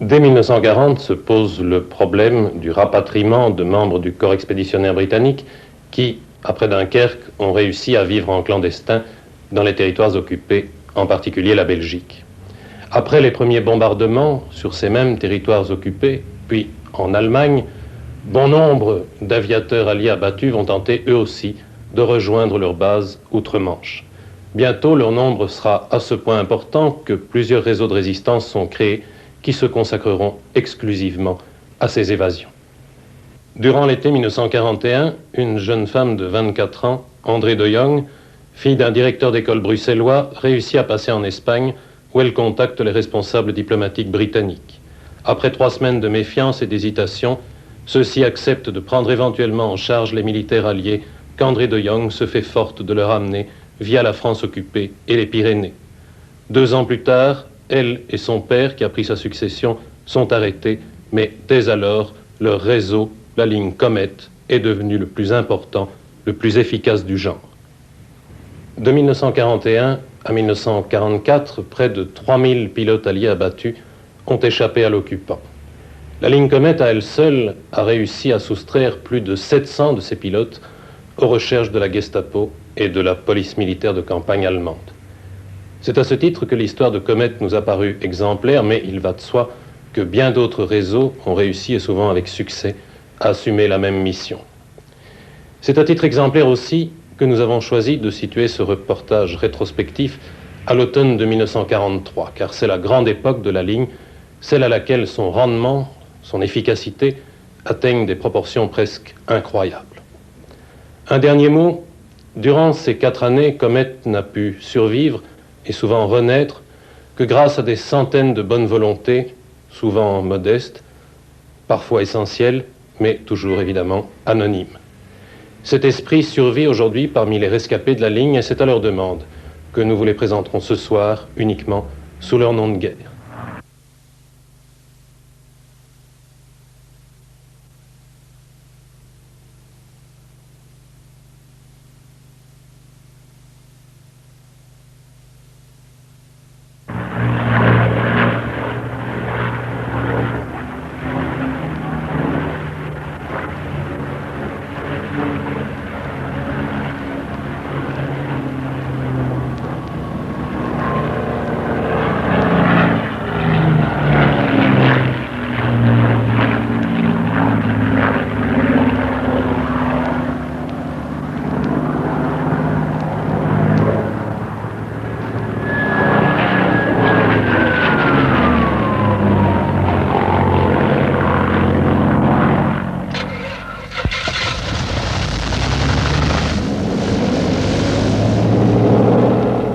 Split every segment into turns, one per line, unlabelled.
Dès 1940 se pose le problème du rapatriement de membres du corps expéditionnaire britannique qui, après Dunkerque, ont réussi à vivre en clandestin dans les territoires occupés, en particulier la Belgique. Après les premiers bombardements sur ces mêmes territoires occupés, puis en Allemagne, bon nombre d'aviateurs alliés abattus vont tenter eux aussi de rejoindre leur base outre-Manche. Bientôt, leur nombre sera à ce point important que plusieurs réseaux de résistance sont créés qui se consacreront exclusivement à ces évasions. Durant l'été 1941, une jeune femme de 24 ans, André de Jong, fille d'un directeur d'école bruxellois, réussit à passer en Espagne où elle contacte les responsables diplomatiques britanniques. Après 3 semaines de méfiance et d'hésitation, ceux-ci acceptent de prendre éventuellement en charge les militaires alliés qu'André de Jong se fait forte de leur amener via la France occupée et les Pyrénées. 2 ans plus tard, elle et son père, qui a pris sa succession, sont arrêtés, mais dès alors, leur réseau, la ligne Comet, est devenu le plus important, le plus efficace du genre. De 1941 à 1944, près de 3000 pilotes alliés abattus ont échappé à l'occupant. La ligne Comet, à elle seule, a réussi à soustraire plus de 700 de ces pilotes aux recherches de la Gestapo et de la police militaire de campagne allemande. C'est à ce titre que l'histoire de Comet nous a paru exemplaire, mais il va de soi que bien d'autres réseaux ont réussi, et souvent avec succès, à assumer la même mission. C'est à titre exemplaire aussi que nous avons choisi de situer ce reportage rétrospectif à l'automne de 1943, car c'est la grande époque de la ligne, celle à laquelle son rendement, son efficacité atteignent des proportions presque incroyables. Un dernier mot, durant ces 4 années, Comet n'a pu survivre et souvent renaître que grâce à des centaines de bonnes volontés, souvent modestes, parfois essentielles, mais toujours évidemment anonymes. Cet esprit survit aujourd'hui parmi les rescapés de la ligne et c'est à leur demande que nous vous les présenterons ce soir uniquement sous leur nom de guerre.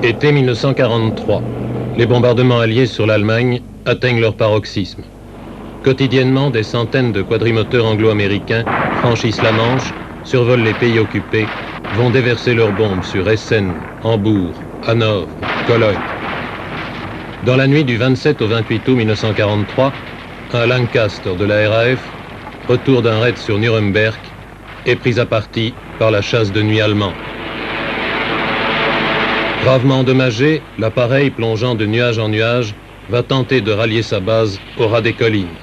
Été 1943. Les bombardements alliés sur l'Allemagne atteignent leur paroxysme. Quotidiennement, des centaines de quadrimoteurs anglo-américains franchissent la Manche, survolent les pays occupés, vont déverser leurs bombes sur Essen, Hambourg, Hanovre, Cologne. Dans la nuit du 27 au 28 août 1943, un Lancaster de la RAF, retour d'un raid sur Nuremberg, est pris à partie par la chasse de nuit allemande. Gravement endommagé, l'appareil plongeant de nuage en nuage va tenter de rallier sa base au ras des collines.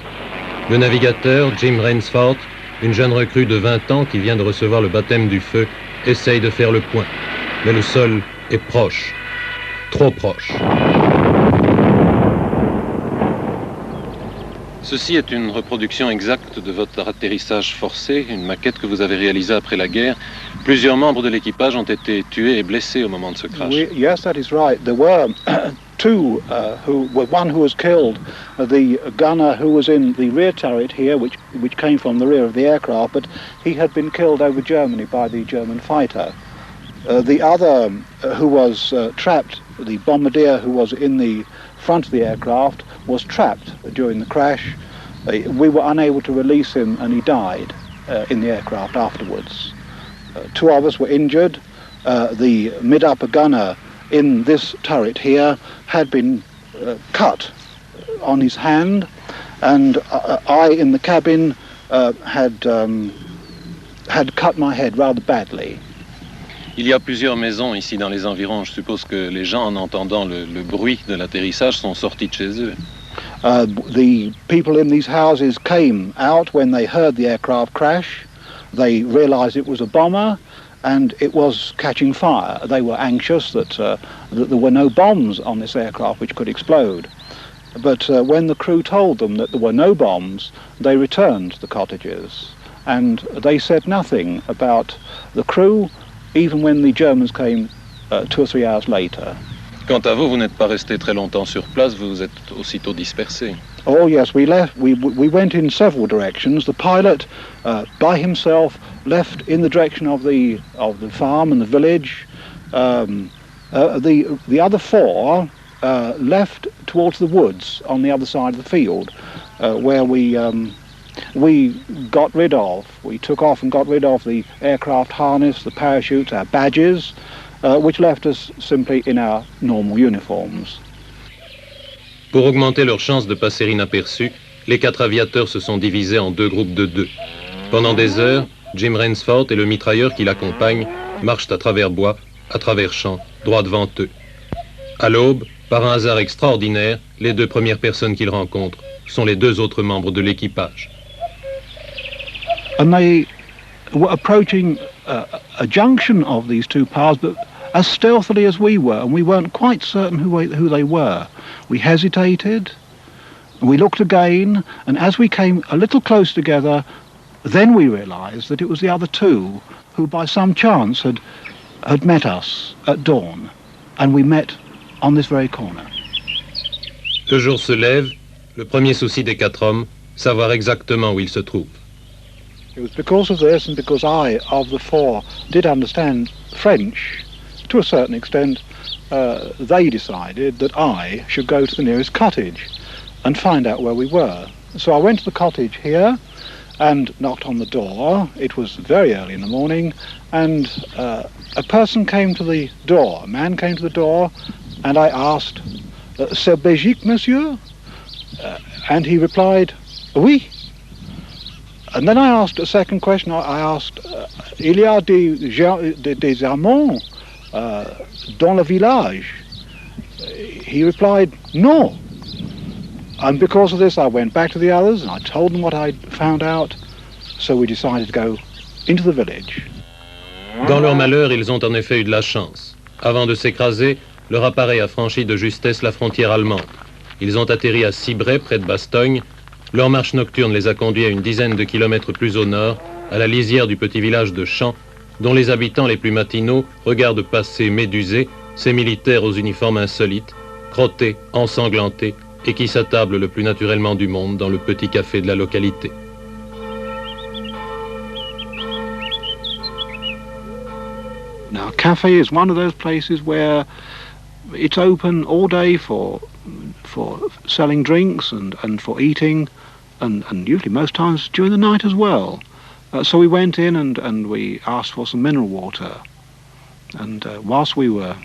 Le navigateur, Jim Rainsford, une jeune recrue de 20 ans qui vient de recevoir le baptême du feu, essaye de faire le point. Mais le sol est proche, trop proche. Ceci est une reproduction exacte de votre atterrissage forcé, une maquette que vous avez réalisée après la guerre. Plusieurs membres de l'équipage ont été tués et blessés au moment de ce crash.
Yes, that is right. There were two one who was killed, the gunner who was in the rear turret here, which came from the rear of the aircraft, but he had been killed over Germany by the German fighter. The other who was trapped, the bombardier who was in the front of the aircraft, was trapped during the crash. We were unable to release him and he died in the aircraft afterwards. 2 of us were injured. The mid-upper gunner in this turret here had been cut on his hand, and I in the cabin had cut my head rather badly.
Il y a plusieurs maisons ici dans les environs. Je suppose que les gens, en entendant le bruit de l'atterrissage, sont sortis de chez eux.
The people in these houses came out when they heard the aircraft crash. They realised it was a bomber and it was catching fire. They were anxious that there were no bombs on this aircraft which could explode. But when the crew told them that there were no bombs, they returned to the cottages and they said nothing about the crew, even when the Germans came 2 or 3 hours later.
Quant à vous, vous n'êtes pas resté très longtemps sur place, vous vous êtes aussitôt dispersé.
Oh yes, we left. We went in several directions. The pilot, by himself, left in the direction of the farm and the village. The other 4 left towards the woods on the other side of the field, where we got rid of. We took off and got rid of the aircraft harness, the parachutes, our badges, which left us simply in our normal uniforms.
Pour augmenter leurs chances de passer inaperçus, les 4 aviateurs se sont divisés en 2 groupes de 2. Pendant des heures, Jim Rainsford et le mitrailleur qui l'accompagne marchent à travers bois, à travers champs, droit devant eux. À l'aube, par un hasard extraordinaire, les 2 premières personnes qu'ils rencontrent sont les 2 autres membres de l'équipage.
And they were approaching a junction of these 2 paths, but as stealthily as we were, and we weren't quite certain who they were. We hesitated, and we looked again, and as we came a little close together, then we realised that it was the other 2 who by some chance had met us at dawn, and we met on this very corner.
Le jour se lève, le premier souci des 4 hommes, savoir exactement où ils se trouvent.
It was because of this, and because I, of the 4, did understand French, to a certain extent, they decided that I should go to the nearest cottage and find out where we were. So I went to the cottage here and knocked on the door. It was very early in the morning, and a person came to the door, a man came to the door, and I asked, "C'est Belgique, monsieur?" And he replied, "Oui." And then I asked a second question. I asked, "Il y a des Allemands dans le village?" He replied, "No." And because of this, I went back to the others and I told them what I'd found out. So we decided to go into the village.
Dans leur malheur, ils ont en effet eu de la chance. Avant de s'écraser, leur appareil a franchi de justesse la frontière allemande. Ils ont atterri à Cibray, près de Bastogne. Leur marche nocturne les a conduits à une dizaine de kilomètres plus au nord, à la lisière du petit village de Champs, dont les habitants les plus matinaux regardent passer médusés ces militaires aux uniformes insolites, crottés, ensanglantés, et qui s'attablent le plus naturellement du monde dans le petit café de la localité.
Now, a cafe is one of those places where it's open all day for selling drinks and for eating, and usually most times during the night as well. So we went in and we asked for some mineral water. And whilst we were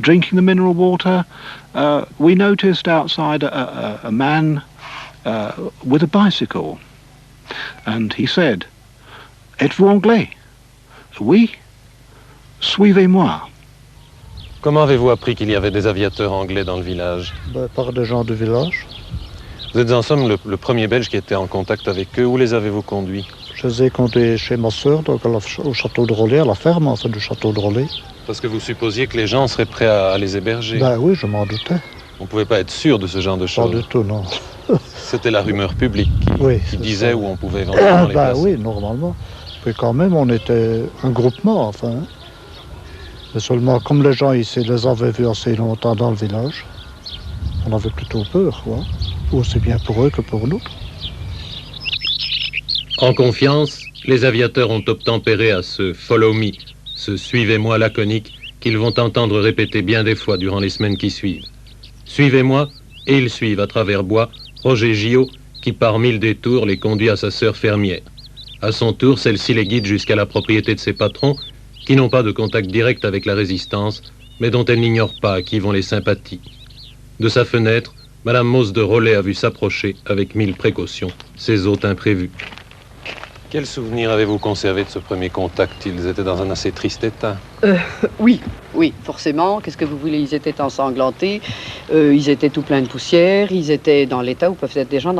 drinking the mineral water, we noticed outside a man with a bicycle. And he said, "Êtes-vous anglais?" "Oui." "Suivez-moi."
Comment avez-vous appris qu'il y avait des aviateurs anglais dans le village?
Par des gens du village.
Vous êtes en somme le premier Belge qui était en contact avec eux. Où les avez-vous conduits?
Je les ai conduits chez ma sœur, donc au château de Rollet, à la ferme en fait du château de Rollet.
Parce que vous supposiez que les gens seraient prêts à les héberger.
Ben oui, je m'en doutais.
On ne pouvait pas être sûr de ce genre de choses.
Pas du tout, non.
C'était la rumeur publique qui disait où on pouvait éventuellement les placer.
Oui, normalement. Puis quand même, on était un groupement, enfin. Mais seulement, comme les gens ici les avaient vus assez longtemps dans le village, on avait plutôt peur, quoi. Aussi bien pour eux que pour nous.
En confiance, les aviateurs ont obtempéré à ce « follow me », ce « suivez-moi » laconique qu'ils vont entendre répéter bien des fois durant les semaines qui suivent. Suivez-moi, et ils suivent à travers bois Roger Gillot, qui par 1000 détours les conduit à sa sœur fermière. À son tour, celle-ci les guide jusqu'à la propriété de ses patrons, qui n'ont pas de contact direct avec la résistance, mais dont elle n'ignore pas à qui vont les sympathies. De sa fenêtre, Madame Mausse de Rollet a vu s'approcher, avec 1000 précautions, ses hôtes imprévus. Quel souvenir avez-vous conservé de ce premier contact? Ils étaient dans un assez triste état.
Oui, forcément. Qu'est-ce que vous voulez? Ils étaient ensanglantés, ils étaient tout pleins de poussière, ils étaient dans l'état où peuvent être des gens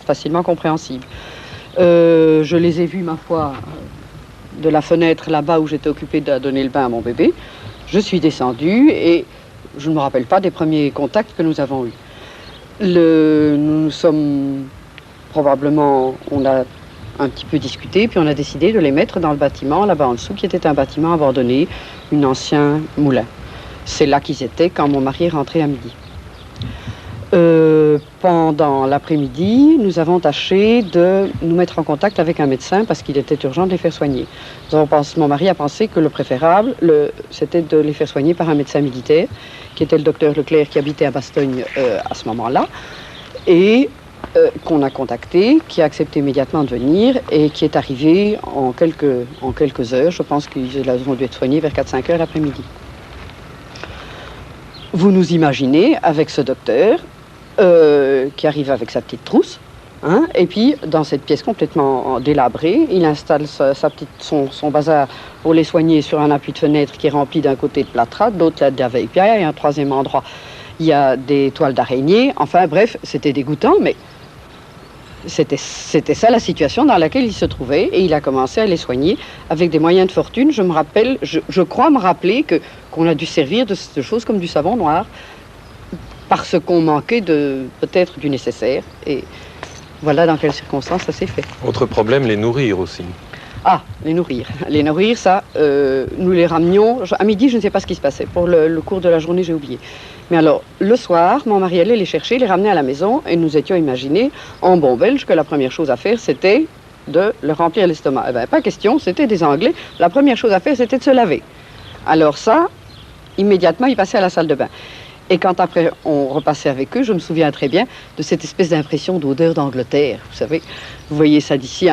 facilement compréhensibles. Je les ai vus, ma foi, de la fenêtre là-bas où j'étais occupée de donner le bain à mon bébé. Je suis descendue et je ne me rappelle pas des premiers contacts que nous avons eus. Nous sommes probablement, on a un petit peu discuté, puis on a décidé de les mettre dans le bâtiment là-bas en dessous, qui était un bâtiment abandonné, un ancien moulin. C'est là qu'ils étaient quand mon mari est rentré à midi. Pendant l'après-midi, nous avons tâché de nous mettre en contact avec un médecin parce qu'il était urgent de les faire soigner. Mon mari a pensé que le préférable, c'était de les faire soigner par un médecin militaire, qui était le docteur Leclerc, qui habitait à Bastogne à ce moment-là, et qu'on a contacté, qui a accepté immédiatement de venir et qui est arrivé en quelques heures. Je pense qu'ils ont dû être soignés vers 4-5 heures l'après-midi. Vous nous imaginez avec ce docteur qui arrive avec sa petite trousse, hein, et puis dans cette pièce complètement délabrée, il installe son bazar pour les soigner sur un appui de fenêtre qui est rempli d'un côté de plâtras, de l'autre de la vieille pierre, et un troisième endroit, il y a des toiles d'araignée. Enfin bref, c'était dégoûtant, mais c'était ça la situation dans laquelle il se trouvait, et il a commencé à les soigner avec des moyens de fortune. Je crois me rappeler qu'on a dû servir de choses comme du savon noir parce qu'on manquait peut-être du nécessaire, et voilà dans quelles circonstances ça s'est fait.
Autre problème, les nourrir aussi.
Ah, les nourrir. Les nourrir, ça, nous les ramenions. À midi, je ne sais pas ce qui se passait. Pour le cours de la journée, j'ai oublié. Mais alors, le soir, mon mari allait les chercher, les ramener à la maison, et nous étions imaginés, en bon belge, que la première chose à faire, c'était de leur remplir l'estomac. Eh bien, pas question, c'était des Anglais. La première chose à faire, c'était de se laver. Alors ça, immédiatement, ils passaient à la salle de bain. Et quand après on repassait avec eux, je me souviens très bien de cette espèce d'impression d'odeur d'Angleterre. Vous savez, vous voyez ça d'ici,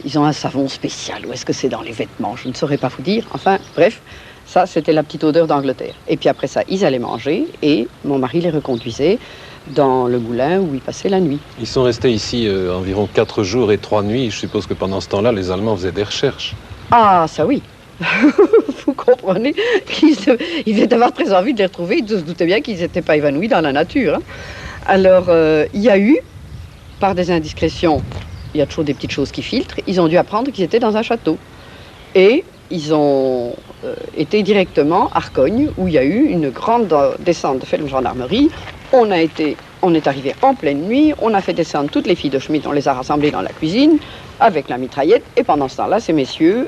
ils ont un savon spécial. Ou est-ce que c'est dans les vêtements? Je ne saurais pas vous dire. Enfin, bref, ça c'était la petite odeur d'Angleterre. Et puis après ça, ils allaient manger et mon mari les reconduisait dans le moulin où ils passaient la nuit.
Ils sont restés ici environ 4 jours et 3 nuits. Je suppose que pendant ce temps-là, les Allemands faisaient des recherches.
Ah, ça oui. Vous comprenez qu'ils devaient avoir très envie de les retrouver. Ils se doutaient bien qu'ils n'étaient pas évanouis dans la nature. Hein. Alors, il y a eu, par des indiscrétions, il y a toujours des petites choses qui filtrent, ils ont dû apprendre qu'ils étaient dans un château. Et ils ont été directement à Arcogne, où il y a eu une grande descente de la gendarmerie. On est arrivé en pleine nuit, on a fait descendre toutes les filles de Schmitt, on les a rassemblées dans la cuisine avec la mitraillette, et pendant ce temps-là, ces messieurs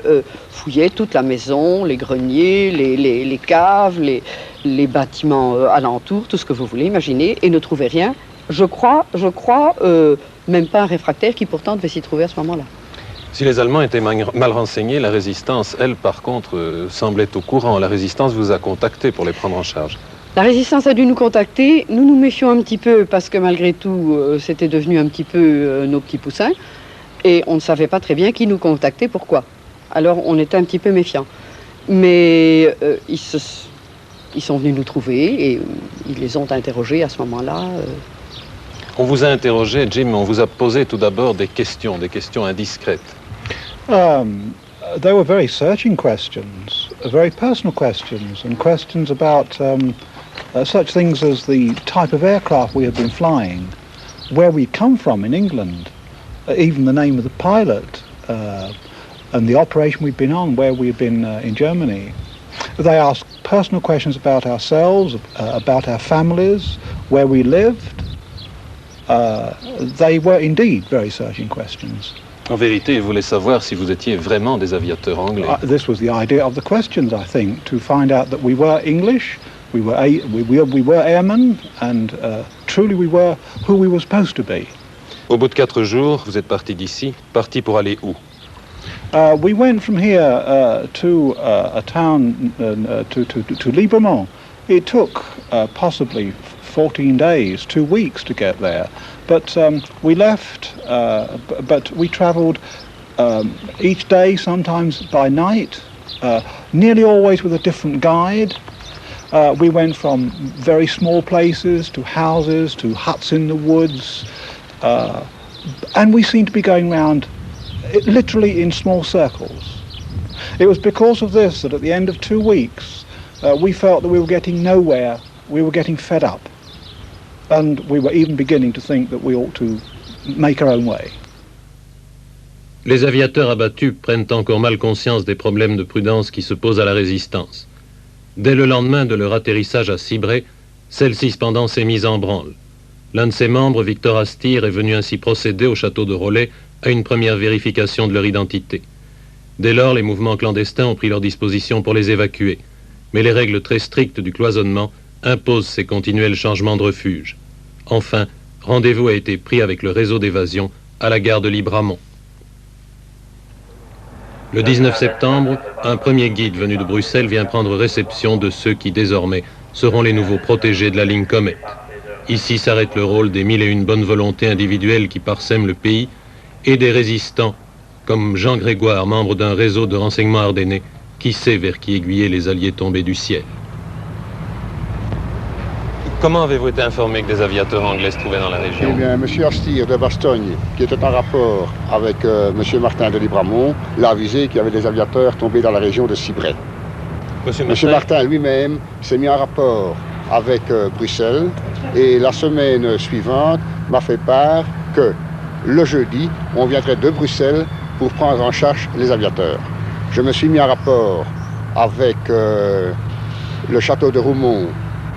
fouillaient toute la maison, les greniers, les caves, les bâtiments alentours, tout ce que vous voulez imaginer, et ne trouvaient rien. Je crois, même pas un réfractaire qui pourtant devait s'y trouver à ce moment-là.
Si les Allemands étaient mal renseignés, la résistance, elle, par contre, semblait au courant. La résistance vous a contacté pour les prendre en charge.
La résistance a dû nous contacter. Nous nous méfions un petit peu parce que malgré tout, c'était devenu un petit peu nos petits poussins. Et on ne savait pas très bien qui nous contactait, pourquoi. Alors on était un petit peu méfiants. Mais ils sont venus nous trouver et ils les ont interrogés à ce moment-là.
On vous a interrogé, Jim, on vous a posé tout d'abord des questions indiscrètes.
They were very searching questions, very personal questions, and questions about such things as the type of aircraft we had been flying, where we come from in England, even the name of the pilot, and the operation we'd been on, where we had been in Germany. They asked personal questions about ourselves, about our families, where we lived. They were indeed very searching questions.
En vérité, ils voulaient savoir si vous étiez vraiment des aviateurs anglais.
This was the idea of the questions, I think, to find out that we were English, we were airmen, and truly we were who we were supposed to be.
Au bout de 4 jours, vous êtes parti d'ici, parti pour aller où?
We went from here to a town, to Libremont. It took possibly 14 days, 2 weeks to get there. But we left, but we travelled each day, sometimes by night, nearly always with a different guide. We went from very small places to houses, to huts in the woods, and we seemed to be going round literally in small circles. It was because of this that at the end of 2 weeks we felt that we were getting nowhere, we were getting fed up, and we were even beginning to think that we ought to make our own way.
Les aviateurs abattus prennent encore mal conscience des problèmes de prudence qui se posent à la résistance. Dès le lendemain de leur atterrissage à Cibré, celle-ci cependant s'est mise en branle. L'un de ses membres, Victor Astir, est venu ainsi procéder au château de Rollet à une première vérification de leur identité. Dès lors, les mouvements clandestins ont pris leur disposition pour les évacuer. Mais les règles très strictes du cloisonnement imposent ces continuels changements de refuge. Enfin, rendez-vous a été pris avec le réseau d'évasion à la gare de Libramont. Le 19 septembre, un premier guide venu de Bruxelles vient prendre réception de ceux qui, désormais, seront les nouveaux protégés de la ligne Comet. Ici s'arrête le rôle des 1001 bonnes volontés individuelles qui parsèment le pays et des résistants, comme Jean Grégoire, membre d'un réseau de renseignement ardennais, qui sait vers qui aiguiller les alliés tombés du ciel. Comment avez-vous été informé que des aviateurs anglais se trouvaient dans la région?
Eh bien, M. Astir de Bastogne, qui était en rapport avec M. Martin de Libramont, l'a avisé qu'il y avait des aviateurs tombés dans la région de Cibré. M. Martin lui-même s'est mis en rapport avec Bruxelles et la semaine suivante m'a fait part que le jeudi, on viendrait de Bruxelles pour prendre en charge les aviateurs. Je me suis mis en rapport avec le château de Roumont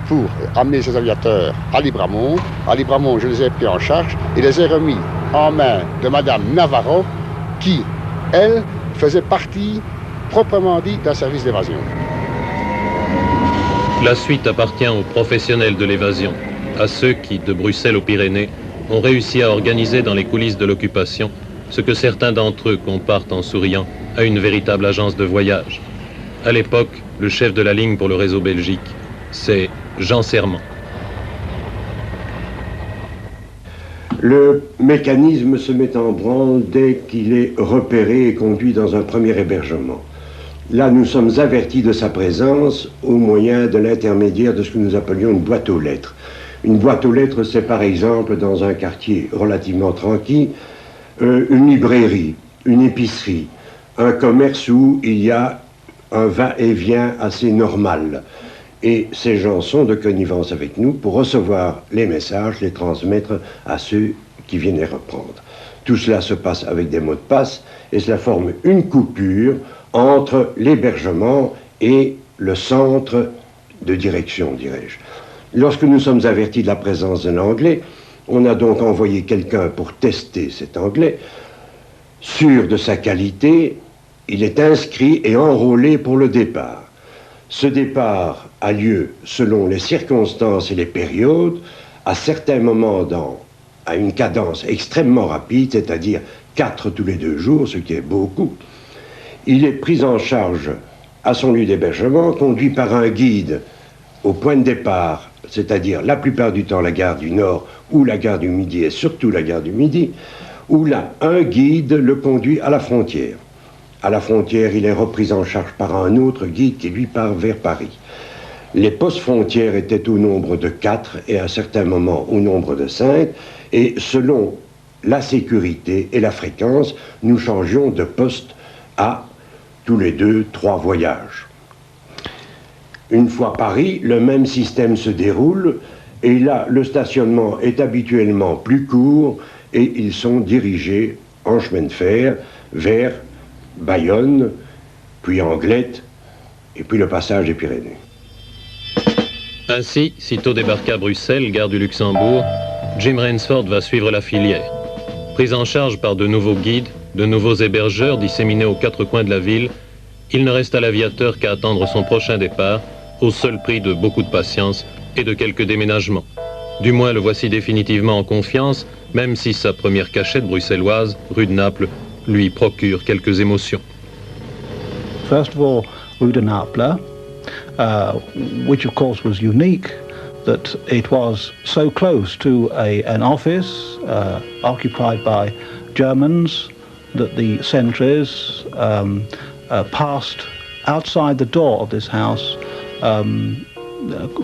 pour amener ces aviateurs à Libramont. À Libramont, je les ai pris en charge et les ai remis en main de Madame Navarro, qui, elle, faisait partie, proprement dit, d'un service d'évasion.
La suite appartient aux professionnels de l'évasion, à ceux qui, de Bruxelles aux Pyrénées, ont réussi à organiser dans les coulisses de l'occupation ce que certains d'entre eux comparent en souriant à une véritable agence de voyage. À l'époque, le chef de la ligne pour le réseau Belgique, c'est Jean Serment.
Le mécanisme se met en branle dès qu'il est repéré et conduit dans un premier hébergement. Là, nous sommes avertis de sa présence au moyen de l'intermédiaire de ce que nous appelions une boîte aux lettres. Une boîte aux lettres, c'est par exemple, dans un quartier relativement tranquille, une librairie, une épicerie, un commerce où il y a un va-et-vient assez normal. Et ces gens sont de connivence avec nous pour recevoir les messages, les transmettre à ceux qui viennent les reprendre. Tout cela se passe avec des mots de passe et cela forme une coupure entre l'hébergement et le centre de direction, dirais-je. Lorsque nous sommes avertis de la présence d'un Anglais, on a donc envoyé quelqu'un pour tester cet Anglais. Sûr de sa qualité, il est inscrit et enrôlé pour le départ. Ce départ a lieu selon les circonstances et les périodes, à certains moments à une cadence extrêmement rapide, c'est-à-dire 4 tous les 2 jours, ce qui est beaucoup. Il est pris en charge à son lieu d'hébergement, conduit par un guide au point de départ, c'est-à-dire la plupart du temps la gare du Nord ou la gare du Midi, et surtout la gare du Midi, où là, un guide le conduit à la frontière. À la frontière, il est repris en charge par un autre guide qui lui part vers Paris. Les postes frontières étaient au nombre de 4 et à certains moments au nombre de 5, et selon la sécurité et la fréquence, nous changions de poste à tous les 2-3 voyages. Une fois Paris, le même système se déroule, et là, le stationnement est habituellement plus court, et ils sont dirigés en chemin de fer vers Bayonne, puis Anglette, et puis le passage des Pyrénées.
Ainsi, sitôt débarqué à Bruxelles, gare du Luxembourg, Jim Rainsford va suivre la filière. Pris en charge par de nouveaux guides, de nouveaux hébergeurs disséminés aux 4 coins de la ville, il ne reste à l'aviateur qu'à attendre son prochain départ, au seul prix de beaucoup de patience et de quelques déménagements. Du moins le voici définitivement en confiance, même si sa première cachette bruxelloise, rue de Naples, lui procure quelques émotions.
First of all, rue de Naples, which of course was unique, that it was so close to an office occupied by Germans that the sentries passed outside the door of this house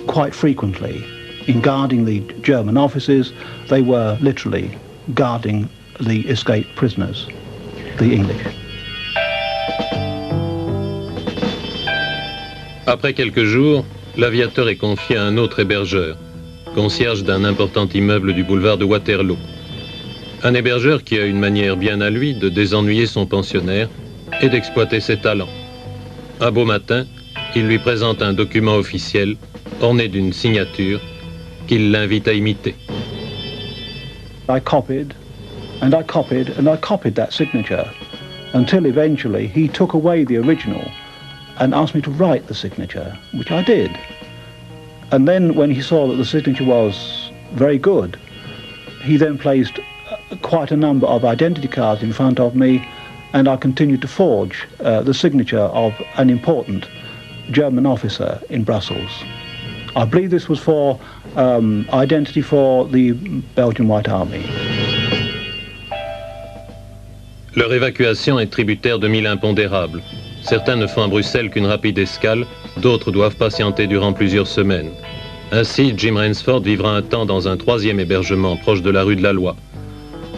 quite frequently. In guarding the German offices, they were literally guarding the escaped prisoners. the English.
Après quelques jours, l'aviateur est confié à un autre hébergeur, concierge d'un important immeuble du boulevard de Waterloo. Un hébergeur qui a une manière bien à lui de désennuyer son pensionnaire et d'exploiter ses talents. Un beau matin, il lui présente un document officiel orné d'une signature qu'il l'invite à imiter.
I copied, and I copied, and I copied that signature until eventually he took away the original and asked me to write the signature, which I did. And then when he saw that the signature was very good, he then placed quite a number of identity cards in front of me, and I continued to forge the signature of an important German officer in Brussels. I believe this was for identity for the Belgian White Army.
Leur évacuation est tributaire de mille impondérables. Certains ne font à Bruxelles qu'une rapide escale, d'autres doivent patienter durant plusieurs semaines. Ainsi, Jim Rainsford vivra un temps dans un troisième hébergement proche de la rue de la Loi.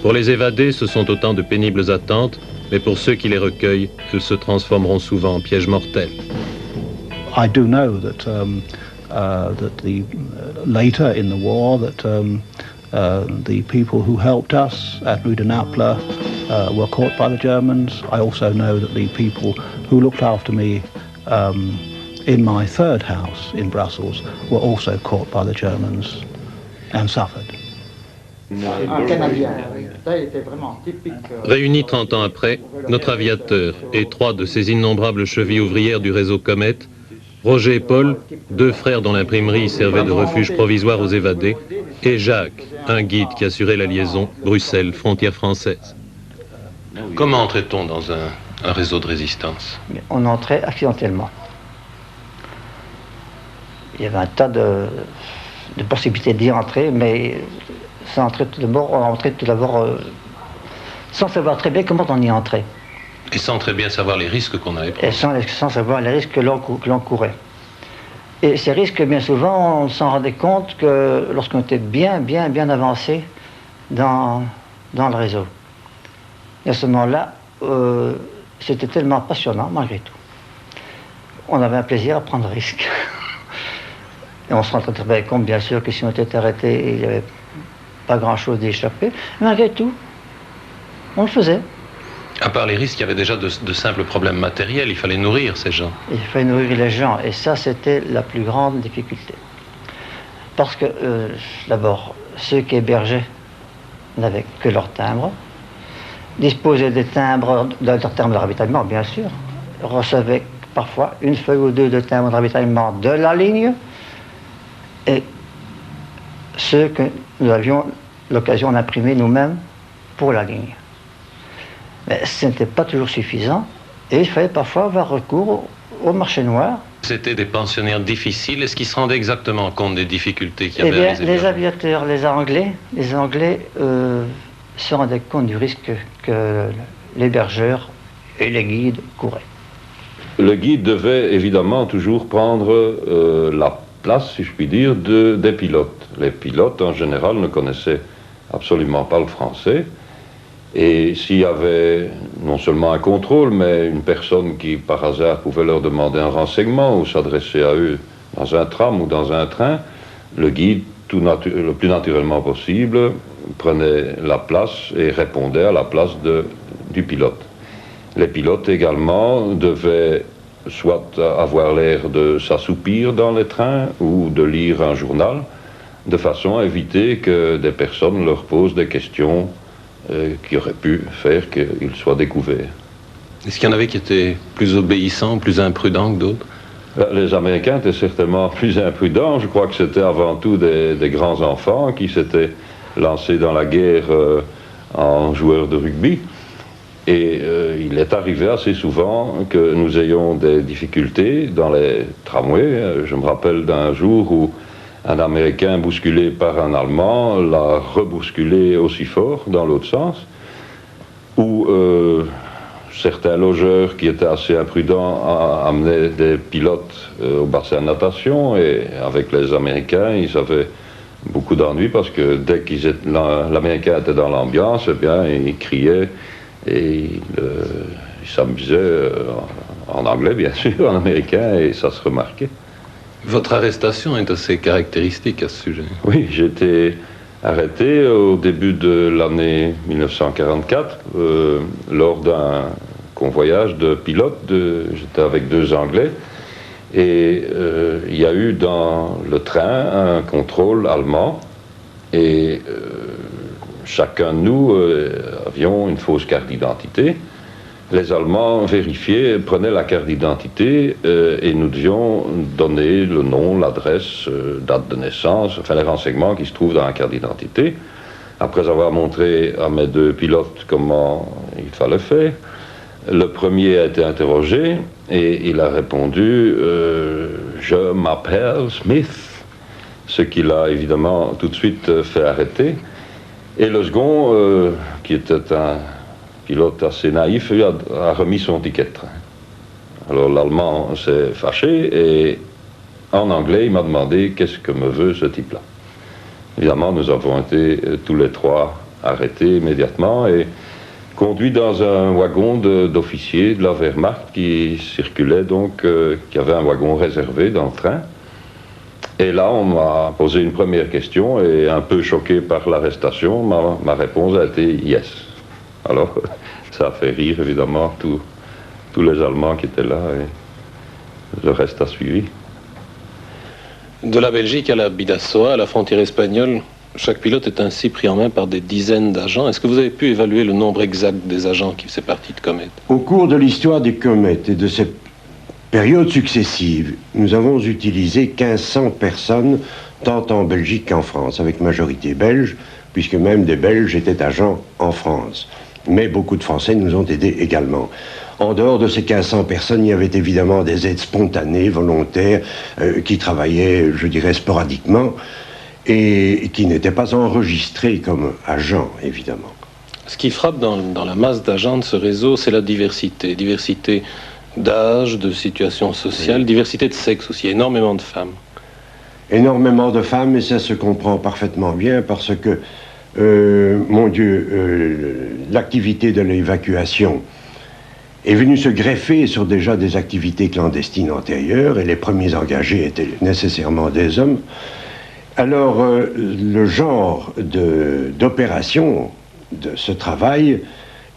Pour les évadés, ce sont autant de pénibles attentes, mais pour ceux qui les recueillent, elles se transformeront souvent en pièges mortels.
I do know that later in the war the people who helped us at Rue de Naples were caught by the Germans. I also know that the people who looked after me in my third house in Brussels were also caught by the Germans and suffered.
Un Canadien, ça était vraiment typique.
Réunis 30 ans après, notre aviateur et trois de ces innombrables chevilles ouvrières du réseau Comet, Roger et Paul, deux frères dont l'imprimerie servait de refuge provisoire aux évadés, et Jacques, un guide qui assurait la liaison Bruxelles-frontière française. Comment entrait-on dans un réseau de résistance?
On entrait accidentellement. Il y avait un tas de possibilités d'y entrer, mais on entrait tout d'abord sans savoir très bien comment on y entrait.
Et sans très bien savoir les risques qu'on allait prendre.
Et sans savoir les risques que l'on courait. Et ces risques, bien souvent, on s'en rendait compte que lorsqu'on était bien avancé dans le réseau. Et à ce moment-là, c'était tellement passionnant, malgré tout. On avait un plaisir à prendre risque. Et on se rendait très bien compte, bien sûr, que si on était arrêté, il n'y avait pas grand-chose d'échapper. Malgré tout, on le faisait.
À part les risques, il y avait déjà de simples problèmes matériels. Il fallait nourrir ces gens.
Il fallait nourrir les gens. Et ça, c'était la plus grande difficulté. Parce que, d'abord, ceux qui hébergeaient n'avaient que leur timbre. Disposaient des timbres, de leur timbre de ravitaillement, bien sûr. Recevaient parfois une feuille ou deux de timbre de ravitaillement de la ligne. Et ceux que nous avions l'occasion d'imprimer nous-mêmes pour la ligne. Mais ce n'était pas toujours suffisant et il fallait parfois avoir recours au marché noir.
C'était des pensionnaires difficiles. Est-ce qu'ils se rendaient exactement compte des difficultés qu'il y avait?
Eh bien, les aviateurs, les Anglais se rendaient compte du risque que l'hébergeur et les guides couraient.
Le guide devait évidemment toujours prendre la place, si je puis dire, des pilotes. Les pilotes, en général, ne connaissaient absolument pas le français. Et s'il y avait non seulement un contrôle, mais une personne qui, par hasard, pouvait leur demander un renseignement ou s'adresser à eux dans un tram ou dans un train, le guide, le plus naturellement possible, prenait la place et répondait à la place du pilote. Les pilotes également devaient soit avoir l'air de s'assoupir dans les trains ou de lire un journal, de façon à éviter que des personnes leur posent des questions qui auraient pu faire qu'ils soient découverts.
Est-ce qu'il y en avait qui étaient plus obéissants, plus imprudents que d'autres?
Les Américains étaient certainement plus imprudents. Je crois que c'était avant tout des grands enfants qui s'étaient lancés dans la guerre en joueurs de rugby. Et il est arrivé assez souvent que nous ayons des difficultés dans les tramways. Je me rappelle d'un jour où un Américain bousculé par un Allemand l'a rebousculé aussi fort dans l'autre sens, où certains logeurs qui étaient assez imprudents amenaient des pilotes au bassin de natation, et avec les Américains, ils avaient beaucoup d'ennuis parce que dès que l'Américain était dans l'ambiance, eh bien, il criait Et il s'amusait en anglais, bien sûr, en américain, et ça se remarquait.
Votre arrestation est assez caractéristique à ce sujet.
Oui, j'ai été arrêté au début de l'année 1944 lors d'un convoyage de pilotes. J'étais avec 2 Anglais et il y a eu dans le train un contrôle allemand et chacun de nous avions une fausse carte d'identité. Les Allemands vérifiaient, prenaient la carte d'identité et nous devions donner le nom, l'adresse, date de naissance, enfin les renseignements qui se trouvent dans la carte d'identité. Après avoir montré à mes 2 pilotes comment il fallait faire, le premier a été interrogé et il a répondu « Je m'appelle Smith », ce qui l'a évidemment tout de suite fait arrêter. Et le second, qui était un pilote assez naïf, a remis son ticket de train. Alors l'Allemand s'est fâché et en anglais il m'a demandé qu'est-ce que me veut ce type-là. Évidemment nous avons été tous les 3 arrêtés immédiatement et conduits dans un wagon d'officiers de la Wehrmacht qui circulait donc, qui avait un wagon réservé dans le train. Et là on m'a posé une première question et un peu choqué par l'arrestation, ma réponse a été « yes ». Alors, ça a fait rire évidemment tous les Allemands qui étaient là et le reste a suivi.
De la Belgique à la Bidassoa, à la frontière espagnole, chaque pilote est ainsi pris en main par des dizaines d'agents. Est-ce que vous avez pu évaluer le nombre exact des agents qui faisaient partie de Comet?
Au cours de l'histoire des comètes et de ces périodes successives, nous avons utilisé 1500 personnes, tant en Belgique qu'en France, avec majorité belge, puisque même des Belges étaient agents en France. Mais beaucoup de Français nous ont aidés également. En dehors de ces 1500 personnes, il y avait évidemment des aides spontanées, volontaires, qui travaillaient, je dirais, sporadiquement, et qui n'étaient pas enregistrés comme agents, évidemment.
Ce qui frappe dans la masse d'agents de ce réseau, c'est la diversité. Diversité d'âge, de situation sociale, diversité de sexe aussi, énormément de femmes.
Énormément de femmes, et ça se comprend parfaitement bien, parce que mon Dieu, l'activité de l'évacuation est venue se greffer sur déjà des activités clandestines antérieures, et les premiers engagés étaient nécessairement des hommes. Alors, le genre d'opération de ce travail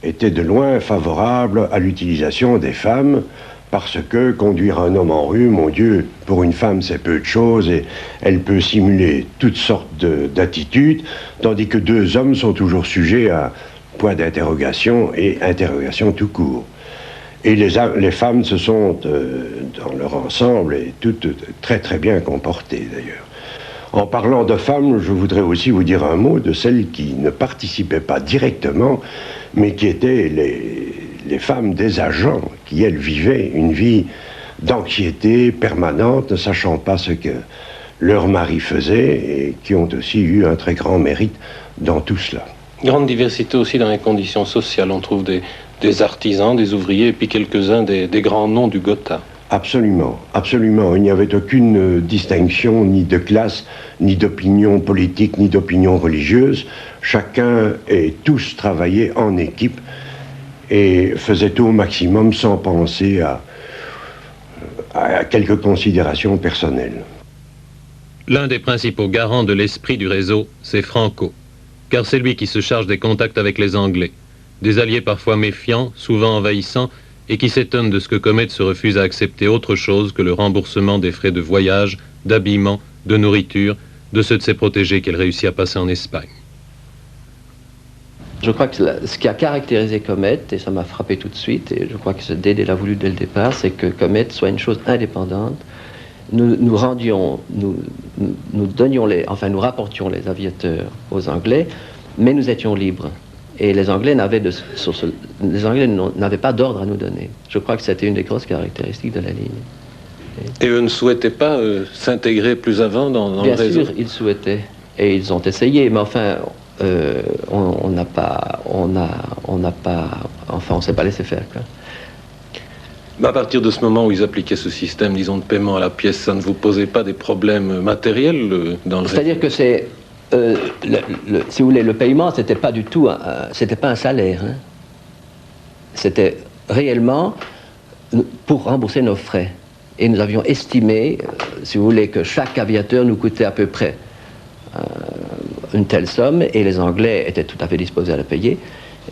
était de loin favorable à l'utilisation des femmes, parce que conduire un homme en rue, mon Dieu, pour une femme c'est peu de choses et elle peut simuler toutes sortes d'attitudes, tandis que 2 hommes sont toujours sujets à point d'interrogation et interrogation tout court. Et les femmes se sont, dans leur ensemble, et toutes très très bien comportées d'ailleurs. En parlant de femmes, je voudrais aussi vous dire un mot de celles qui ne participaient pas directement, mais qui étaient les femmes des agents, qui elles vivaient une vie d'anxiété permanente, ne sachant pas ce que leur mari faisait, et qui ont aussi eu un très grand mérite dans tout cela.
Grande diversité aussi dans les conditions sociales. On trouve des artisans, des ouvriers, et puis quelques-uns des grands noms du Gotha.
Absolument, absolument. Il n'y avait aucune distinction, ni de classe, ni d'opinion politique, ni d'opinion religieuse. Chacun et tous travaillaient en équipe et faisaient tout au maximum sans penser à quelques considérations personnelles.
L'un des principaux garants de l'esprit du réseau, c'est Franco, car c'est lui qui se charge des contacts avec les Anglais, des alliés parfois méfiants, souvent envahissants, et qui s'étonne de ce que Comet se refuse à accepter autre chose que le remboursement des frais de voyage, d'habillement, de nourriture, de ceux de ses protégés qu'elle réussit à passer en Espagne.
Je crois que ce qui a caractérisé Comet, et ça m'a frappé tout de suite, et je crois que Dédé l'a voulu dès le départ, c'est que Comet soit une chose indépendante. Nous rapportions les aviateurs aux Anglais, mais nous étions libres. Et les Anglais n'avaient pas d'ordre à nous donner. Je crois que c'était une des grosses caractéristiques de la ligne.
Et eux ne souhaitaient pas s'intégrer plus avant dans le réseau?
Bien sûr, ils souhaitaient. Et ils ont essayé, mais enfin, on ne s'est pas laissé faire, quoi.
À partir de ce moment où ils appliquaient ce système, disons, de paiement à la pièce, ça ne vous posait pas des problèmes matériels dans le réseau?
C'est-à-dire que c'est... si vous voulez, le paiement, c'était pas du tout, c'était pas un salaire. Hein. c'était réellement pour rembourser nos frais. Et nous avions estimé, si vous voulez, que chaque aviateur nous coûtait à peu près une telle somme, et les Anglais étaient tout à fait disposés à la payer.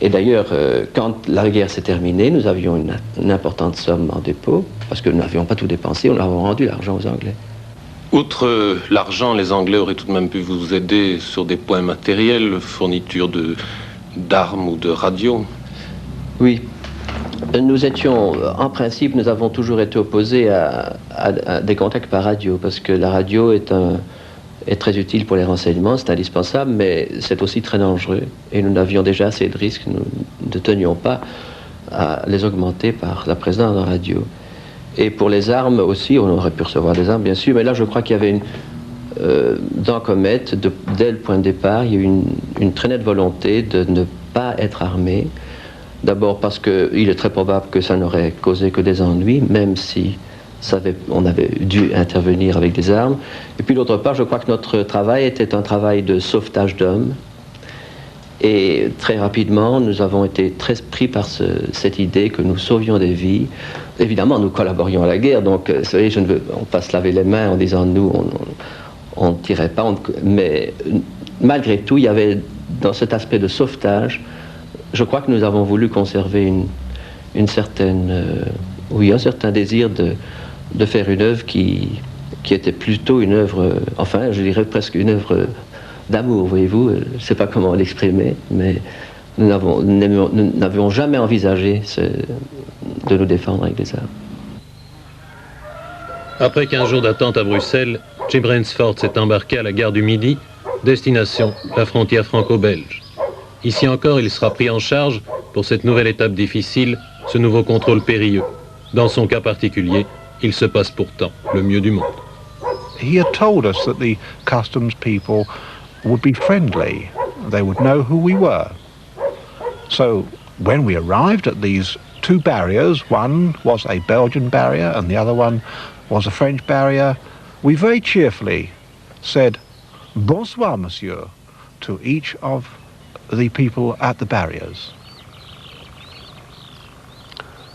Et d'ailleurs, quand la guerre s'est terminée, nous avions une importante somme en dépôt, parce que nous n'avions pas tout dépensé, on avait rendu l'argent aux Anglais.
Outre l'argent, les Anglais auraient tout de même pu vous aider sur des points matériels, fourniture d'armes ou de radios.
Oui. Nous étions, en principe, nous avons toujours été opposés à des contacts par radio, parce que la radio est très utile pour les renseignements, c'est indispensable, mais c'est aussi très dangereux. Et nous n'avions déjà assez de risques, nous ne tenions pas à les augmenter par la présence de la radio. Et pour les armes aussi, on aurait pu recevoir des armes, bien sûr, mais là, je crois qu'il y avait dans Comet, dès le point de départ, il y a eu une très nette volonté de ne pas être armé. D'abord parce qu'il est très probable que ça n'aurait causé que des ennuis, même si on avait dû intervenir avec des armes. Et puis d'autre part, je crois que notre travail était un travail de sauvetage d'hommes. Et très rapidement, nous avons été très pris par cette idée que nous sauvions des vies. Évidemment, nous collaborions à la guerre, donc vous savez, on ne pas se laver les mains en disant nous, on ne tirait pas. Mais malgré tout, il y avait dans cet aspect de sauvetage, je crois que nous avons voulu conserver un certain désir de faire une œuvre qui était plutôt une œuvre, enfin, je dirais presque une œuvre d'amour, voyez-vous. Je ne sais pas comment l'exprimer, mais nous n'avions jamais envisagé de nous défendre avec des armes.
Après 15 jours d'attente à Bruxelles, Jim Rainsford s'est embarqué à la gare du Midi, destination la frontière franco-belge. Ici encore, il sera pris en charge pour cette nouvelle étape difficile, ce nouveau contrôle périlleux. Dans son cas particulier, il se passe pourtant le mieux du monde.
He had told us that the customs people would be friendly. They would know who we were. So when we arrived at these two barriers, one was a Belgian barrier and the other one was a French barrier, we very cheerfully said, "Bonsoir, monsieur," to each of the people at the barriers.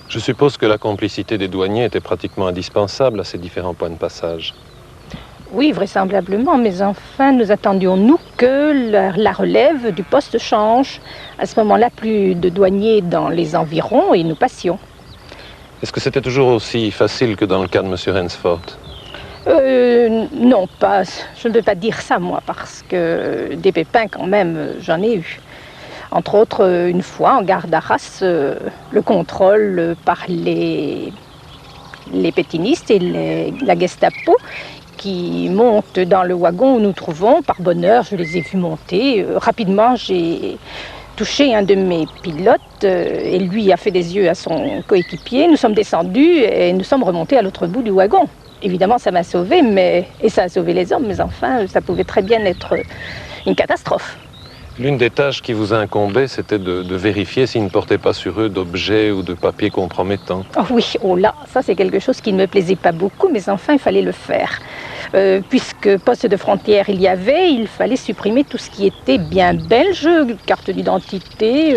Je suppose que la complicité des douaniers était pratiquement indispensable à ces différents points de passage.
Oui, vraisemblablement, mais enfin, nous attendions, nous, que la relève du poste change. À ce moment-là, plus de douaniers dans les environs et nous passions.
Est-ce que c'était toujours aussi facile que dans le cas de M. Rainsford?
Non, pas. Je ne peux pas dire ça, moi, parce que des pépins, quand même, j'en ai eu. Entre autres, une fois, en gare d'Arras, le contrôle par les pétinistes et la Gestapo qui montent dans le wagon où nous trouvons. Par bonheur, je les ai vus monter. Rapidement, j'ai touché un de mes pilotes et lui a fait des yeux à son coéquipier. Nous sommes descendus et nous sommes remontés à l'autre bout du wagon. Évidemment, ça m'a sauvé, et ça a sauvé les hommes, mais enfin, ça pouvait très bien être une catastrophe.
L'une des tâches qui vous incombait, c'était de vérifier s'ils ne portaient pas sur eux d'objets ou de papiers compromettants.
Oh oui, oh là, ça c'est quelque chose qui ne me plaisait pas beaucoup, mais enfin, il fallait le faire. Puisque poste de frontière il y avait, il fallait supprimer tout ce qui était bien belge, carte d'identité,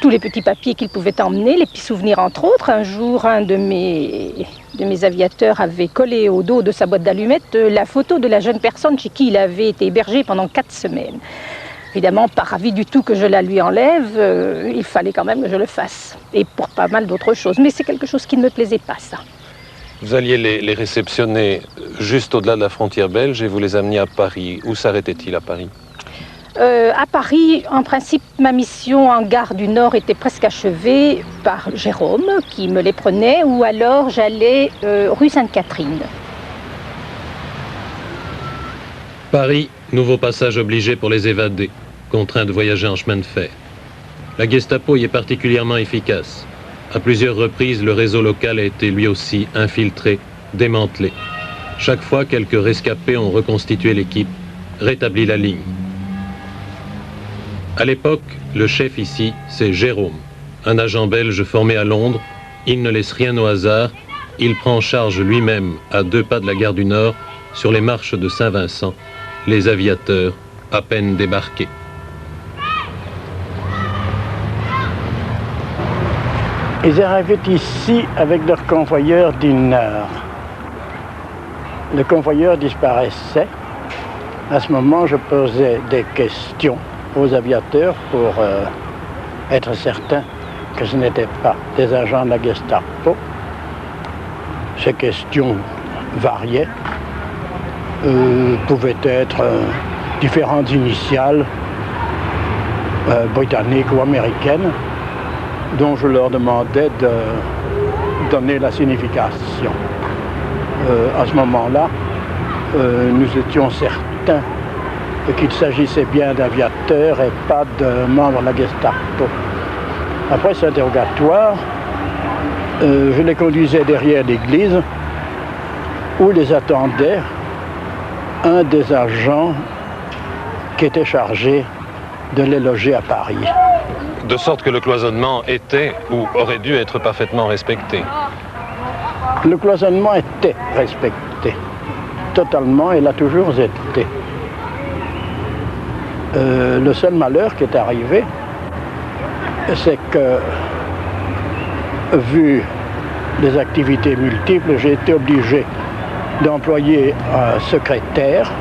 tous les petits papiers qu'ils pouvaient emmener, les petits souvenirs entre autres. Un jour, un de mes aviateurs avait collé au dos de sa boîte d'allumettes la photo de la jeune personne chez qui il avait été hébergé pendant 4 semaines. Évidemment, pas ravi du tout que je la lui enlève, il fallait quand même que je le fasse. Et pour pas mal d'autres choses. Mais c'est quelque chose qui ne me plaisait pas, ça.
Vous alliez les réceptionner juste au-delà de la frontière belge et vous les ameniez à Paris. Où s'arrêtait-il à Paris?
À Paris, en principe, ma mission en gare du Nord était presque achevée par Jérôme, qui me les prenait, ou alors j'allais rue Sainte-Catherine.
Paris, nouveau passage obligé pour les évadés, contraints de voyager en chemin de fer. La Gestapo y est particulièrement efficace. À plusieurs reprises, le réseau local a été lui aussi infiltré, démantelé. Chaque fois, quelques rescapés ont reconstitué l'équipe, rétabli la ligne. À l'époque, le chef ici, c'est Jérôme, un agent belge formé à Londres. Il ne laisse rien au hasard. Il prend en charge lui-même, à 2 pas de la gare du Nord, sur les marches de Saint-Vincent, les aviateurs à peine débarqués.
Ils arrivaient ici avec leur convoyeur du Nord. Le convoyeur disparaissait. À ce moment, je posais des questions aux aviateurs pour être certain que ce n'étaient pas des agents de la Gestapo. Ces questions variaient, pouvaient être différentes initiales, britanniques ou américaines, dont je leur demandais de donner la signification. À ce moment-là, nous étions certains qu'il s'agissait bien d'aviateurs et pas de membres de la Gestapo. Après cet interrogatoire, je les conduisais derrière l'église où les attendait un des agents qui était chargé de les loger à Paris.
De sorte que le cloisonnement était ou aurait dû être parfaitement respecté.
Le cloisonnement était respecté, totalement, et l'a toujours été. Le seul malheur qui est arrivé, c'est que, vu les activités multiples, j'ai été obligé d'employer un secrétaire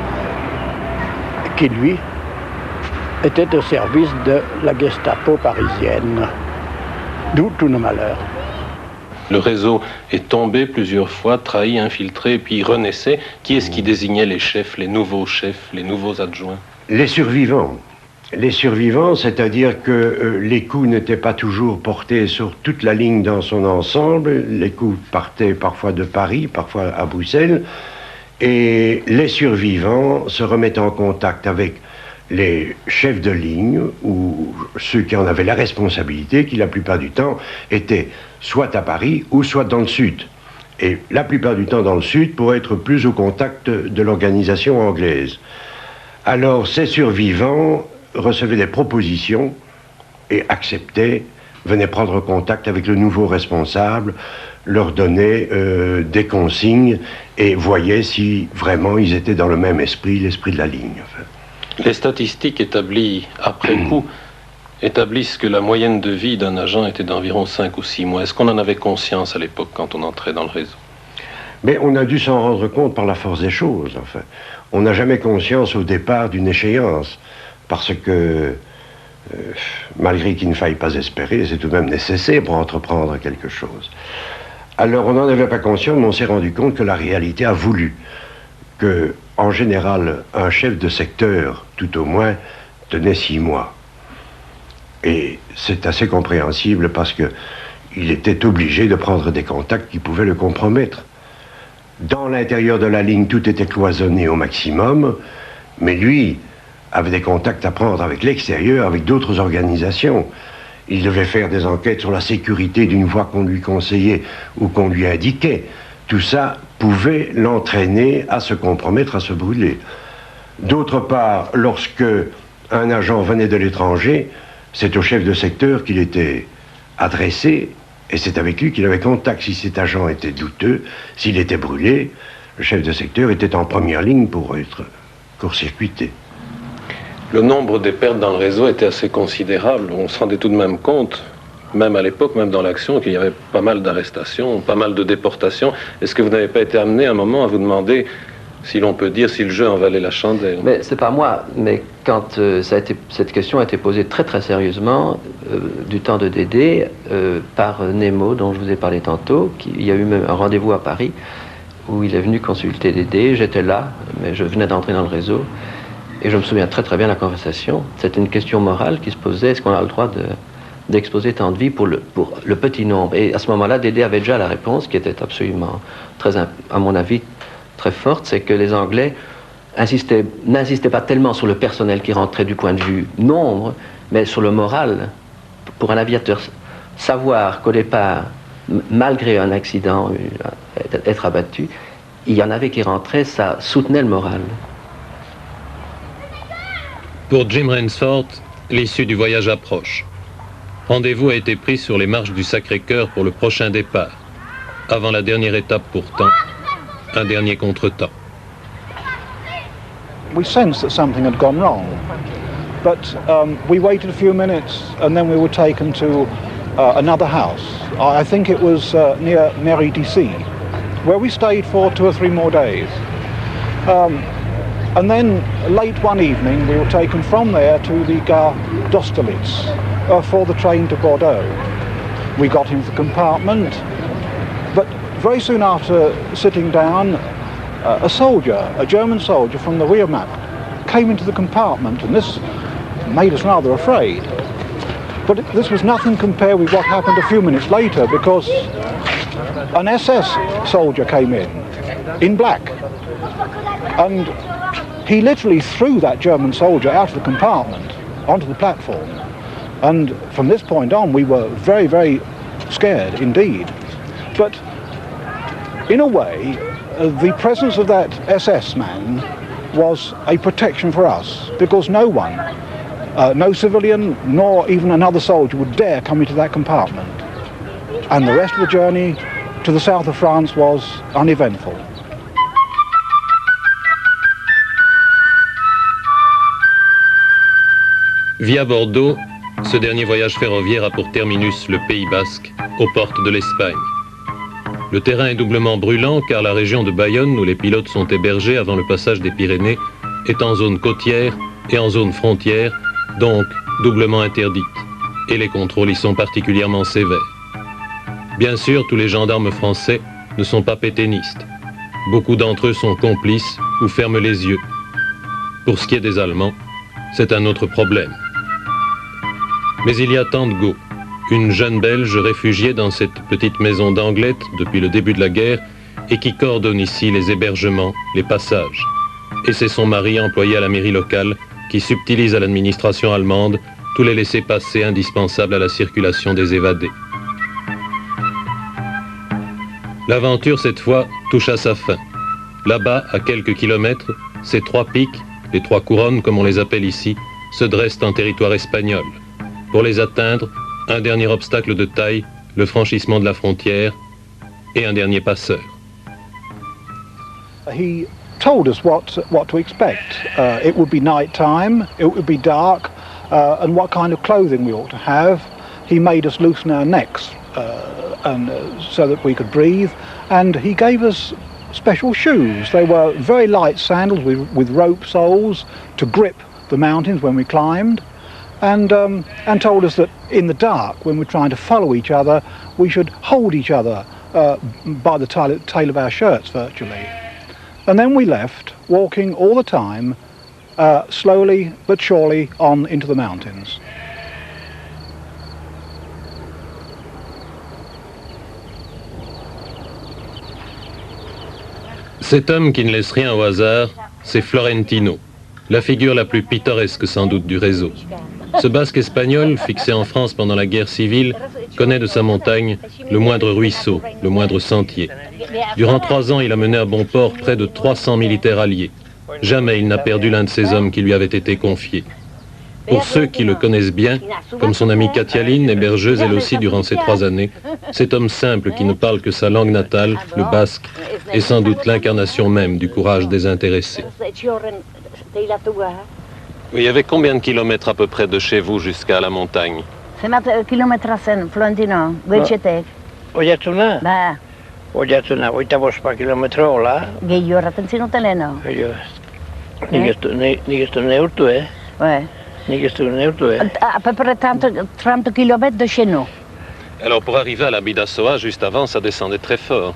qui, lui, était au service de la Gestapo parisienne. D'où tous nos malheurs.
Le réseau est tombé plusieurs fois, trahi, infiltré, puis renaissait. Qui est-ce qui désignait les chefs, les nouveaux adjoints?
Les survivants. Les survivants, c'est-à-dire que les coups n'étaient pas toujours portés sur toute la ligne dans son ensemble. Les coups partaient parfois de Paris, parfois à Bruxelles. Et les survivants se remettent en contact avec les chefs de ligne ou ceux qui en avaient la responsabilité, qui la plupart du temps étaient soit à Paris ou soit dans le sud. Et la plupart du temps dans le sud pour être plus au contact de l'organisation anglaise. Alors ces survivants recevaient des propositions et acceptaient, venaient prendre contact avec le nouveau responsable, leur donnaient des consignes et voyaient si vraiment ils étaient dans le même esprit, l'esprit de la ligne. Enfin.
Les statistiques établies après coup établissent que la moyenne de vie d'un agent était d'environ 5 ou 6 mois. Est-ce qu'on en avait conscience à l'époque quand on entrait dans le réseau?
Mais on a dû s'en rendre compte par la force des choses. Enfin. On n'a jamais conscience au départ d'une échéance, parce que malgré qu'il ne faille pas espérer, c'est tout de même nécessaire pour entreprendre quelque chose. Alors on n'en avait pas conscience, mais on s'est rendu compte que la réalité a voulu que, en général, un chef de secteur, tout au moins, tenait 6 mois. Et c'est assez compréhensible parce qu'il était obligé de prendre des contacts qui pouvaient le compromettre. Dans l'intérieur de la ligne, tout était cloisonné au maximum, mais lui avait des contacts à prendre avec l'extérieur, avec d'autres organisations. Il devait faire des enquêtes sur la sécurité d'une voie qu'on lui conseillait ou qu'on lui indiquait. Tout ça pouvait l'entraîner à se compromettre, à se brûler. D'autre part, lorsque un agent venait de l'étranger, c'est au chef de secteur qu'il était adressé, et c'est avec lui qu'il avait contact. Si cet agent était douteux, s'il était brûlé, le chef de secteur était en première ligne pour être court-circuité.
Le nombre des pertes dans le réseau était assez considérable. On se rendait tout de même compte, même à l'époque, même dans l'action, qu'il y avait pas mal d'arrestations, pas mal de déportations. Est-ce que vous n'avez pas été amené à un moment à vous demander, si l'on peut dire, si le jeu en valait la chandelle?
Mais c'est pas moi, mais quand cette question a été posée très très sérieusement, du temps de Dédé, par Nemo, dont je vous ai parlé tantôt, il y a eu même un rendez-vous à Paris, où il est venu consulter Dédé. J'étais là, mais je venais d'entrer dans le réseau. Et je me souviens très très bien de la conversation. C'était une question morale qui se posait. Est-ce qu'on a le droit d'exposer tant de vie pour le petit nombre? Et à ce moment-là, Dédé avait déjà la réponse, qui était absolument, à mon avis, très forte. C'est que les Anglais n'insistaient pas tellement sur le personnel qui rentrait du point de vue nombre, mais sur le moral. Pour un aviateur, savoir qu'au départ, malgré un accident, être abattu, il y en avait qui rentraient, ça soutenait le moral.
Pour Jim Rainsford, l'issue du voyage approche. Rendez-vous a été pris sur les marches du Sacré-Cœur pour le prochain départ. Avant la dernière étape pourtant, un dernier contretemps.
We sensed that something had gone wrong, but we waited a few minutes and then we were taken to another house. I think it was near Mairie d'Issy, where we stayed for 2 or 3 more days. And then late one evening we were taken from there to the Gare d'Austerlitz for the train to Bordeaux. We got into the compartment, but very soon after sitting down, a soldier, a German soldier from the Wehrmacht, came into the compartment, and this made us rather afraid. But this was nothing compared with what happened a few minutes later, because an SS soldier came in black, and he literally threw that German soldier out of the compartment onto the platform. And from this point on, we were very, very scared indeed. But in a way, the presence of that SS man was a protection for us, because no one, no civilian, nor even another soldier would dare come into that compartment. And the rest of the journey to the south of France was uneventful.
Via Bordeaux, ce dernier voyage ferroviaire a pour terminus le Pays Basque, aux portes de l'Espagne. Le terrain est doublement brûlant car la région de Bayonne, où les pilotes sont hébergés avant le passage des Pyrénées, est en zone côtière et en zone frontière, donc doublement interdite, et les contrôles y sont particulièrement sévères. Bien sûr, tous les gendarmes français ne sont pas pétainistes. Beaucoup d'entre eux sont complices ou ferment les yeux. Pour ce qui est des Allemands, c'est un autre problème. Mais il y a Tango, une jeune Belge réfugiée dans cette petite maison d'Anglette depuis le début de la guerre et qui coordonne ici les hébergements, les passages. Et c'est son mari employé à la mairie locale qui subtilise à l'administration allemande tous les laissez-passer indispensables à la circulation des évadés. L'aventure, cette fois, touche à sa fin. Là-bas, à quelques kilomètres, ces 3 pics, les 3 couronnes comme on les appelle ici, se dressent en territoire espagnol. Pour les atteindre, un dernier obstacle de taille, le franchissement de la frontière, et un dernier passeur.
He told us what to expect. It would be night time, it would be dark, and what kind of clothing we ought to have. He made us loosen our necks so that we could breathe, and he gave us special shoes. They were very light sandals with rope soles to grip the mountains when we climbed. And told us that in the dark, when we're trying to follow each other, we should hold each other by the tail of our shirts, virtually. And then we left, walking all the time, slowly but surely on into the mountains.
Cet homme qui ne laisse rien au hasard, c'est Florentino, la figure la plus pittoresque sans doute du réseau. Ce basque espagnol, fixé en France pendant la guerre civile, connaît de sa montagne le moindre ruisseau, le moindre sentier. Durant 3 ans, il a mené à bon port près de 300 militaires alliés. Jamais il n'a perdu l'un de ces hommes qui lui avait été confiés. Pour ceux qui le connaissent bien, comme son amie Katialine, hébergeuse elle aussi durant ces 3 années, cet homme simple qui ne parle que sa langue natale, le basque, est sans doute l'incarnation même du courage désintéressé. Il y avait combien de kilomètres à peu près de chez vous jusqu'à la montagne?
100 kilometra zen, Florentino, goitzetek.
Oiatzuna?
Ba.
Oiatzuna, 85 kilometro, hola.
Gehiago erraten zinuten leheno.
Nik ez du neurtu,
Ouais.
Nik ez du neurtu,
À peu près 30 kilomètres de chez nous.
Alors pour arriver à la Bidassoa, juste avant, ça descendait très fort.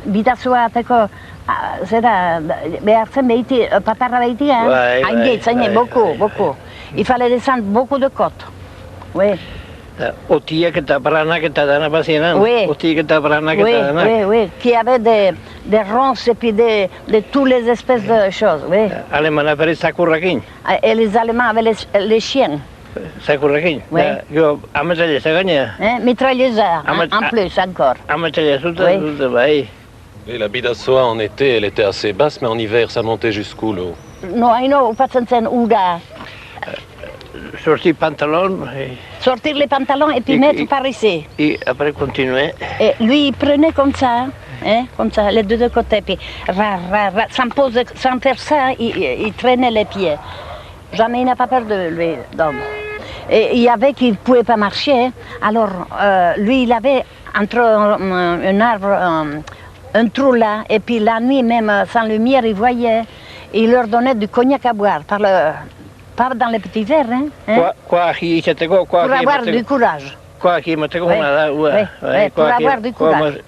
Bidassoa ateko, zera, behar zen behiti, patarra behiti, hain beaucoup. Il fallait descendre beaucoup de côtes. Oui.
Otiak eta branak eta dana bazienan.
Oui.
Otiak eta branak eta dana.
Oui. Qui avait des ronces et puis de toutes les espèces de choses, oui.
Alemana berriz zakurrakin.
Et les Allemands avaient les chiens.
Zakurrakin.
Oui.
Gero, ametzaileza gainera.
Mitrailleuses, en plus, encore.
Ametzaileza zute, bai.
Et la Bidassoa, en été, elle était assez basse, mais en hiver, ça montait jusqu'où l'eau?
No, haino, upatzen zen ura.
Sortir pantalon.
Sortir les pantalons et puis mettre par ici.
Et après continuer.
Et lui, il prenait comme ça, les deux côtés, puis sans faire ça, il traînait les pieds. Jamais il n'a pas peur de lui, d'homme. Et il y avait qui ne pouvaient pas marcher. Alors, lui, il avait entre un arbre, un trou là, et puis la nuit, même sans lumière, il voyait. Et il leur donnait du cognac à boire, pas dans les petits verres. Hein? Pour avoir du courage.
Quoi qui me
pour avoir du courage.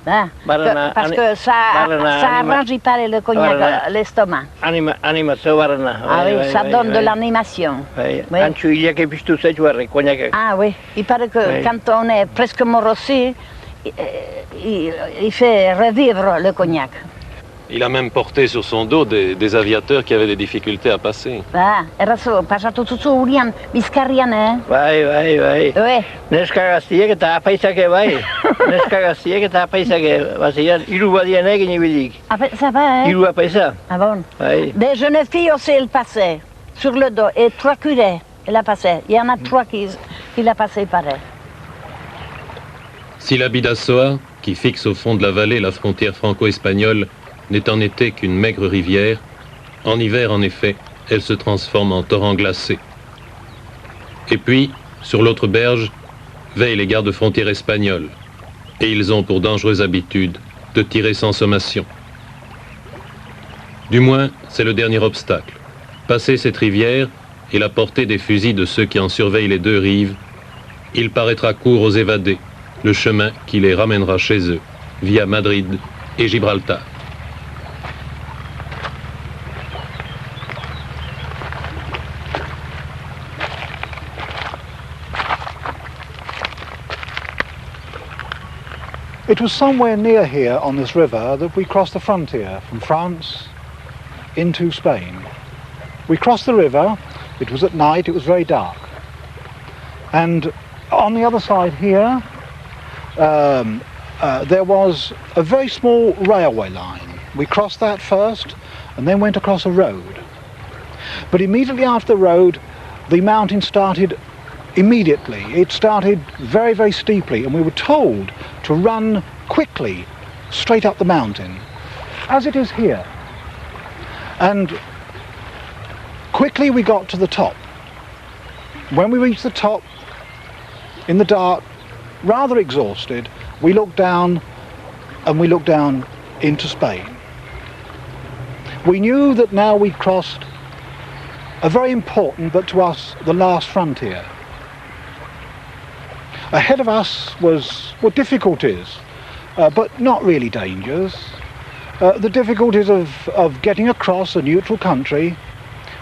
Parce que ça arrange pas le cognac, l'estomac. Ah oui, ça donne de l'animation. Oui. Ah oui, il paraît que quand on est presque mort aussi, il fait revivre le cognac.
Il a même porté sur son dos des aviateurs qui avaient des difficultés à passer.
Era passato tutto Urian, Biscarrian, hein?
Vai. Neska Gastia que t'as pas ça que vai. Neska Gastia que t'as pas ça que va il va dire n'est ni bidic.
Ah ça va, hein?
Il va pas ça.
Ah bon? Des jeunes filles aussi elles passaient sur le dos et 3 curés, elle a passé. Il y en a 3 qui l'a passé pareil.
Si la Bidassoa, qui fixe au fond de la vallée la frontière franco-espagnole, n'est en été qu'une maigre rivière, en hiver, en effet, elle se transforme en torrent glacé. Et puis, sur l'autre berge, veillent les gardes-frontières espagnols, et ils ont pour dangereuse habitude de tirer sans sommation. Du moins, c'est le dernier obstacle. Passer cette rivière et la portée des fusils de ceux qui en surveillent les 2 rives, il paraîtra court aux évadés, le chemin qui les ramènera chez eux, via Madrid et Gibraltar.
It was somewhere near here on this river that we crossed the frontier from France into Spain. We crossed the river, it was at night, it was very dark. And on the other side here, there was a very small railway line. We crossed that first and then went across a road. But immediately after the road, the mountain started immediately. It started very, very steeply, and we were told to run quickly straight up the mountain, as it is here. And quickly we got to the top. When we reached the top, in the dark, rather exhausted, we looked down, and we looked down into Spain. We knew that now we'd crossed a very important, but to us, the last frontier. Ahead of us were difficulties, but not really dangers. The difficulties of getting across a neutral country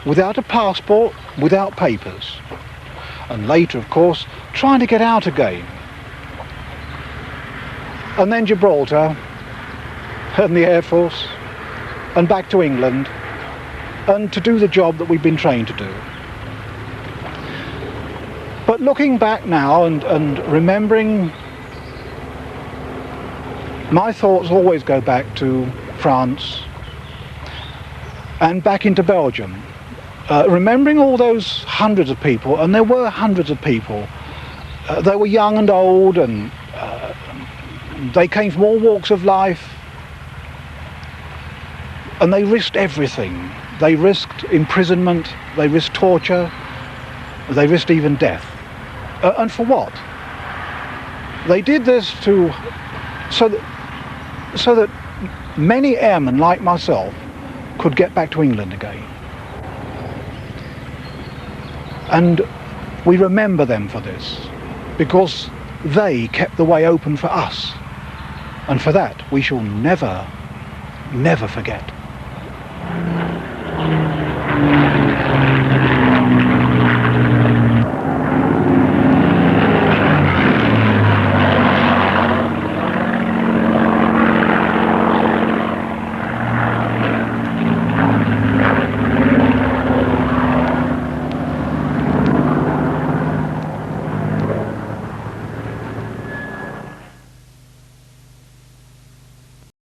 without a passport, without papers. And later, of course, trying to get out again. And then Gibraltar, and the Air Force, and back to England, and to do the job that we've been trained to do. But looking back now and remembering, my thoughts always go back to France and back into Belgium. Remembering all those hundreds of people, and there were hundreds of people. They were young and old, and they came from all walks of life, and they risked everything. They risked imprisonment, they risked torture, they risked even death. And for what? They did this so that many airmen like myself could get back to England again. And we remember them for this, because they kept the way open for us. And for that we shall never, never forget.